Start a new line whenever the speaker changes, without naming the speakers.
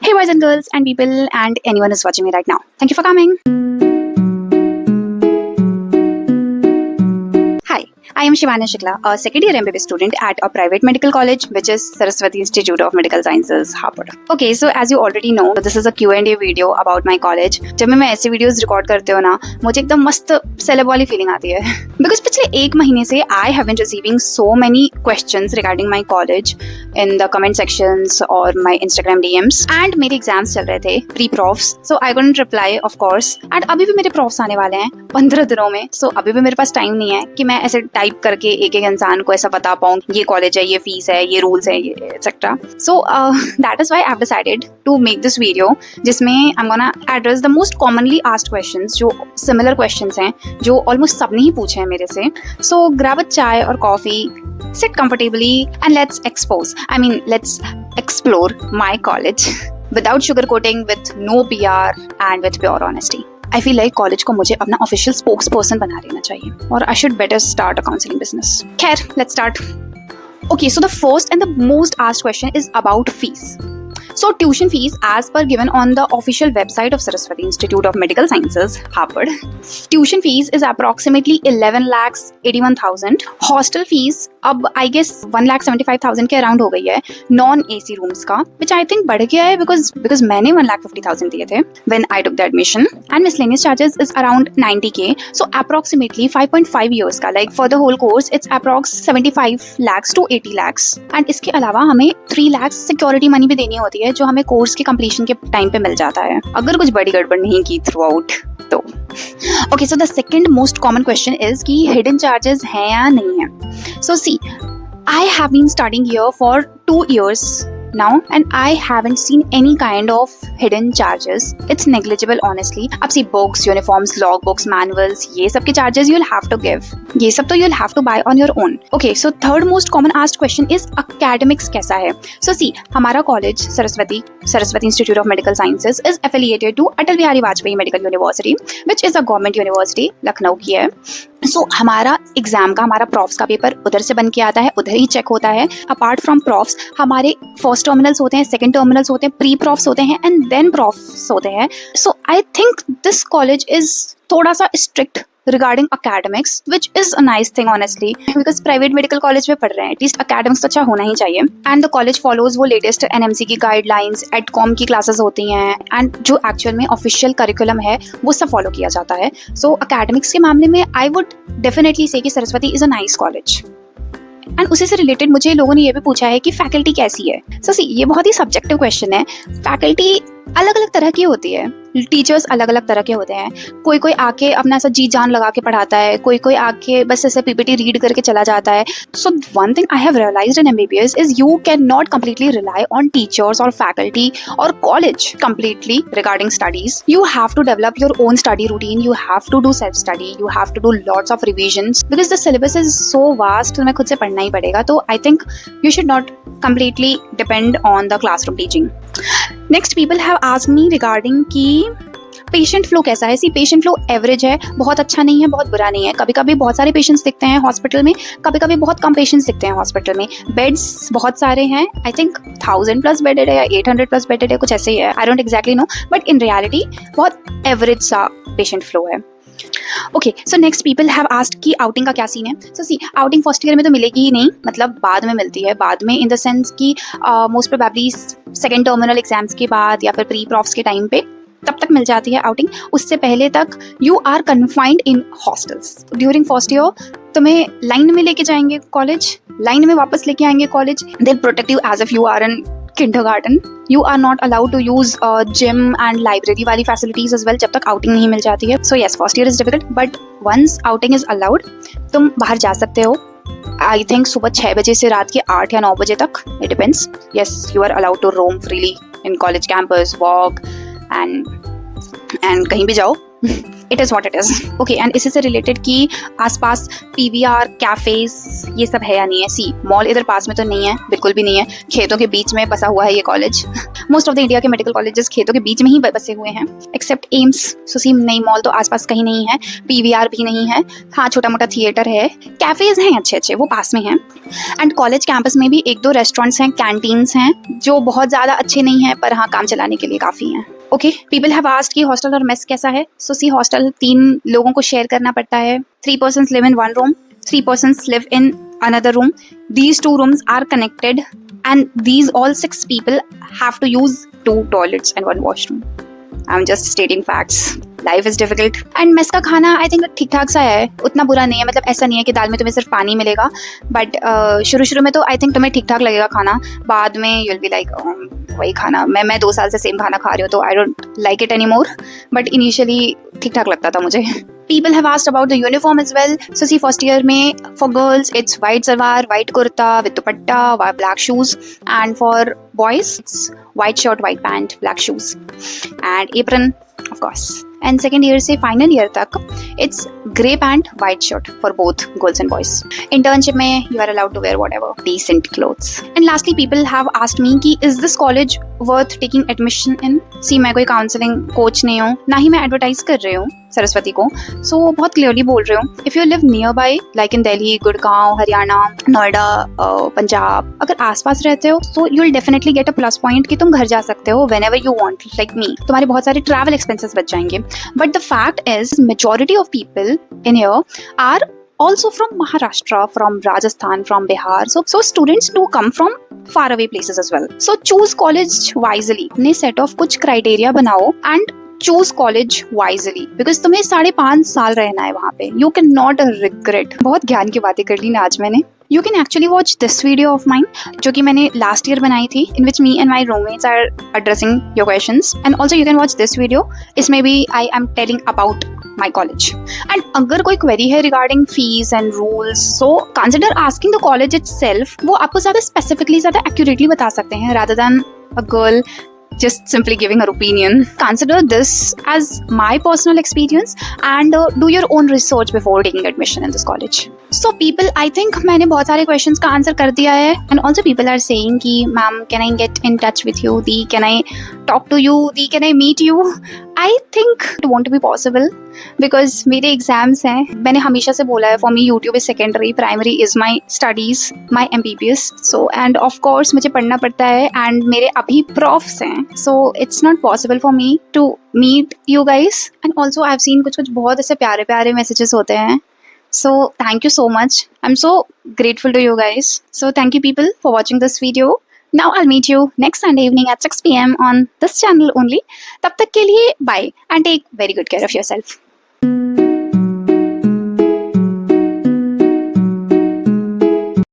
Hey boys and girls and people and anyone who's watching me right now. Thank you for coming. Hi, I am Shivani Shukla, a second year MBBS student at a private medical college which is Saraswati Institute of Medical Sciences, Harvard. Okay, so as you already know, this is a Q&A video about my college. जब मैं ऐसे videos record करते हो ना, मुझे एकदम मस्त celeb वाली फीलिंग आती है बिकॉज पिछले एक महीने से I have been receiving so many questions regarding my college in the comment sections और माय इंस्टाग्राम डीएम्स एंड मेरे एग्जाम्स चल रहे थे pre profs, so I couldn't reply of course. And अभी भी मेरे प्रोफ्स आने वाले हैं 15 दिनों में, सो अभी भी मेरे पास टाइम नहीं है कि मैं ऐसे टाइप करके एक एक इंसान को ऐसा बता पाऊँ ये कॉलेज है, ये फीस है, ये रूल्स है, ये etcetera. So that is why I have decided to make this video जिसमें I am gonna address the most commonly asked questions, जो सिमिलर क्वेश्चंस हैं जो ऑलमोस्ट सबने ही पूछे हैं मेरे से. सो ग्रैब अ चाय और coffee, sit comfortably and let's explore my college without sugarcoating, with no PR and with pure honesty. I feel like college को मुझे अपना official spokesperson बना लेना चाहिए, or I should better start a counseling business. खैर, let's start. Okay, so the first and the most asked question is about fees. So tuition fees as per given on the official website of Saraswati Institute of Medical Sciences, Harvard. Tuition fees is approximately 11,81,000. Hostel fees अब I guess 1,75,000 के around हो गई है non AC rooms का, which I think बढ़ गया है because मैंने 1,50,000 दिए थे when I took the admission. And miscellaneous charges is around 90K. So approximately 5.5 years का, like for the whole course it's approx 75 lakhs to 80 lakhs. And इसके अलावा हमें 3 lakhs सिक्योरिटी मनी भी देनी होती है जो हमें कोर्स के कंप्लीशन के टाइम पे मिल जाता है अगर कुछ बड़ी गड़बड़ नहीं की थ्रू आउट तो. Okay, so the second most common question is कि हिडन चार्जेस हैं या नहीं है. So C, I have been studying here for 2 years now and I haven't seen any kind of hidden charges. It's negligible honestly. अब see books, uniforms, logbooks, manuals, ये सब के charges you'll have to give. ये सब तो you'll have to buy on your own. Okay, so third most common asked question is academics कैसा है. So see, हमारा college Saraswati Institute of Medical Sciences is affiliated to Atal Bihari Vajpayee Medical University, which is a government university, Lucknow की है. सो हमारा exam का, हमारा profs का paper उधर से बन के आता है, उधर ही चेक होता है. अपार्ट फ्रॉम प्रॉफ्स हमारे फर्स्ट टर्मिनल्स होते हैं, सेकंड टर्मिनल्स होते हैं, प्री प्रॉफ्स होते हैं एंड देन प्रॉफ्स होते हैं. So I think this college is थोड़ा सा strict regarding academics, which is a nice thing honestly, because private medical college में पढ़ रहे हैं, at least academics तो अच्छा होना ही चाहिए. And the college follows वो latest NMC की guidelines, EdCom की classes होती हैं, and जो actual में official curriculum है वो सब follow किया जाता है. So academics के मामले में I would definitely say कि Saraswati is a nice college. And उसी से रिलेटेड मुझे लोगों ने ये भी पूछा है कि फैकल्टी कैसी है. सो सी, ये बहुत ही सब्जेक्टिव क्वेश्चन है. फैकल्टी अलग अलग तरह की होती है, टीचर्स अलग अलग तरह के होते हैं. कोई आके अपना ऐसा जी जान लगा के पढ़ाता है, कोई आके बस ऐसे पीपीटी रीड करके चला जाता है. So one thing I have realised in MBBS is you can not completely rely on teachers और फैकल्टी और college completely regarding studies. You have to develop your own study routine, you have to do self study, you have to do lots of revisions because the syllabus is so vast. तुम्हें खुद से पढ़ना ही पड़ेगा. तो I think you should not completely depend on the classroom teaching. Next, people have asked me regarding कि patient flow कैसा है. सी, पेशेंट फ्लो एवरेज है, बहुत अच्छा नहीं है, बहुत बुरा नहीं है. कभी कभी बहुत सारे पेशेंट्स दिखते हैं हॉस्पिटल में, कभी कभी बहुत कम पेशेंट्स दिखते हैं हॉस्पिटल में. बेड्स बहुत सारे हैं, आई थिंक 1000+ बेडेड है या 800+ बेडेड है, कुछ ऐसे ही है. I don't exactly know, but in reality बहुत एवरेज सा पेशेंट फ्लो है. Okay, so next people have asked कि आउटिंग का क्या सीन है. So see, outing first year में तो मिलेगी ही नहीं, मतलब बाद में मिलती है. बाद में इन द सेंस कि most probably second terminal exams के बाद या फिर प्री प्रॉफ्स के टाइम पे तब तक मिल जाती है आउटिंग. उससे पहले तक you are confined in hostels. During first year तुम्हें लाइन में लेके जाएंगे कॉलेज, लाइन में वापस लेके आएंगे college. They protect you as if you are in kindergarten. You are not allowed to use gym and library वाली facilities as well जब तक outing नहीं मिल जाती है. So yes, first year is difficult, but once outing is allowed, तुम बाहर जा सकते हो. I think सुबह 6 बजे से रात के 8 या 9 बजे तक. It depends. Yes, you are allowed to roam freely in college campus, walk and कहीं भी जाओ. It is what it is. Okay, and इसी से रिलेटेड कि आसपास पीवीआर कैफेज ये सब है या नहीं है। सी मॉल इधर पास में तो नहीं है, बिल्कुल भी नहीं है, खेतों के बीच में बसा हुआ है ये college. Most of the India के मेडिकल कॉलेजेस खेतों के बीच में ही बसे हुए हैं, एक्सेप्ट एम्स। सो सी नई मॉल तो आसपास कहीं नहीं है, पीवीआर भी नहीं है। हाँ, छोटा मोटा थिएटर है, कैफेज हैं अच्छे अच्छे, वो पास में हैं। एंड कॉलेज कैंपस में भी एक दो रेस्टोरेंट्स हैं, कैंटीन्स हैं, जो बहुत ज़्यादा अच्छे नहीं हैं पर हाँ काम चलाने के लिए काफ़ी हैं। ओके, पीपल हैव आस्क्ड कि हॉस्टल और मेस कैसा है। सो सी हॉस्टल 3 लोगों को शेयर करना पड़ता है। 3 persons live in one room, 3 persons live in another room. These 2 rooms are connected and these all 6 people have to use 2 toilets and 1 washroom. I'm just stating facts. Life is difficult. And mess का खाना I think ठीक ठाक सा है, उतना बुरा नहीं है। मतलब ऐसा नहीं है कि दाल में तुम्हें सिर्फ पानी मिलेगा, बट शुरू में तो आई थिंक तुम्हें ठीक ठाक लगेगा खाना। बाद में यू विल बी लाइक वही खाना। मैं 2 साल से सेम खाना खा रही हूँ तो I don't like it any more, but initially ठीक ठाक लगता था मुझे। People have asked about the uniform as well. So see, first year में for girls it's white salwar, white kurta with dupatta, black shoes, and for boys it's white shirt, white pant, black shoes, and apron of course. And second year से final year तक it's grey pant, white shirt for both girls and boys. Internship में you are allowed to wear whatever decent clothes. And lastly, people have asked me कि is this college worth taking admission in? See, मैं कोई counseling coach नहीं हूँ, ना ही मैं advertise कर रही हूँ सरस्वती को, so बहुत clearly बोल रही हूँ। If you live nearby, like in Delhi, Gurgaon, Haryana, Noida, Punjab, अगर आसपास रहते हो so you'll definitely get a plus point कि तुम घर जा सकते हो whenever you want, like me. तुम्हारे बहुत सारे travel expenses बच जाएंगे। But the fact is, majority of people in here are also from Maharashtra, from Rajasthan, from Bihar. So students do come from far away places as well. So choose college wisely. अपने set of कुछ criteria बनाओ and choose college wisely because तुम्हें 5.5 साल रहना है वहाँ पे. You cannot regret. बहुत ज्ञान की बातें कर ली ना आज मैंने. You can actually watch this video of mine जो कि मैंने last year बनाई थी, in which me and my roommates are addressing your questions, and also you can watch this video. इसमें भी I am telling about my college. And अगर कोई query है regarding fees and rules, so consider asking the college itself. वो आपको ज़्यादा specifically, ज़्यादा accurately बता सकते हैं rather than a girl just simply giving her opinion. Consider this as my personal experience and do your own research before taking admission in this college. So people, I think मैंने बहुत सारे questions का answer कर दिया है, and also people are saying कि ma'am can I get in touch with you, Di can I talk to you, Di can I meet you. I think it won't be possible because मेरे exams हैं. मैंने हमेशा से बोला है for me YouTube is secondary, primary is my studies, my MBBS. So and of course मुझे पढ़ना पड़ता है and मेरे अभी profs हैं. So it's not possible for me to meet you guys. And also I've seen कुछ बहुत ऐसे प्यारे प्यारे messages होते हैं. So thank you so much. I'm so grateful to you guys. So thank you people for watching this video. Now I'll meet you next Sunday evening at 6 PM on this channel only. तब तक के लिए bye and take very good care of yourself.